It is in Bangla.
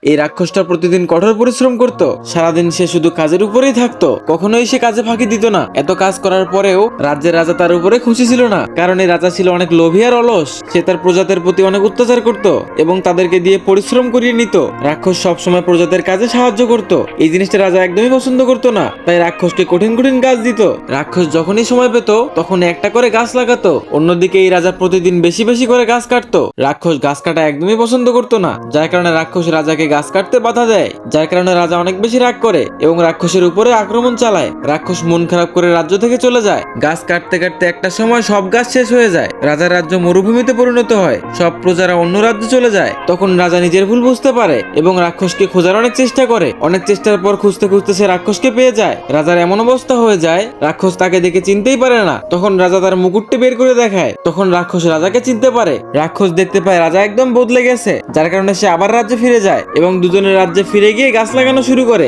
এই রাক্ষসটা প্রতিদিন কঠোর পরিশ্রম করত। সারাদিন সে শুধু কাজের উপরেই থাকতো, কখনোই সে কাজে ফাঁকি দিত না। এত কাজ করার পরেও রাজ্যের রাজা তার উপরে খুশি ছিল না, কারণ এই রাজা ছিল অনেক লোভী আর অলস। সে তার প্রজাদের প্রতি অনেক অত্যাচার করত এবং তাদেরকে দিয়ে পরিশ্রম করিয়ে নিত। রাক্ষস সবসময় প্রজাদের কাজে সাহায্য করত। এই জিনিসটা রাজা একদমই পছন্দ করতো না, তাই রাক্ষসকে কঠিন কঠিন কাজ দিত। রাক্ষস যখনই সময় পেত তখন একটা করে গাছ লাগাতো। অন্যদিকে এই রাজা প্রতিদিন বেশি বেশি করে গাছ কাটতো। রাক্ষস গাছ কাটা একদমই পছন্দ করতো না, যার কারণে রাক্ষস রাজাকে গাছ কাটতে বাধা দেয়, যার কারণে রাজা অনেক বেশি রাগ করে এবং রাক্ষসের উপরে আক্রমণ চালায়। রাক্ষস মন খারাপ করে রাজ্য থেকে চলে যায়। গাছ কাটতে কাটতে একটা সময় সব গাছ শেষ হয়ে যায়। রাজার রাজ্য মরুভূমিতে পরিণত হয়। সব প্রজারা অন্য রাজ্যে চলে যায়। তখন রাজা নিজের ভুল বুঝতে পারে এবং রাক্ষসকে খোঁজার অনেক চেষ্টা করে। অনেক চেষ্টার পর খুঁজতে খুঁজতে সে রাক্ষসকে পেয়ে যায়। রাজার এমন অবস্থা হয়ে যায়, রাক্ষস তাকে দেখে চিনতেই পারে না। তখন রাজা তার মুকুটটি বের করে দেখায়। তখন রাক্ষস রাজাকে চিনতে পারে। রাক্ষস দেখতে পায় রাজা একদম বদলে গেছে, যার কারণে সে আবার রাজ্যে ফিরে যায় এবং দুজনের রাজ্যে ফিরে গিয়ে গাছ লাগানো শুরু করে।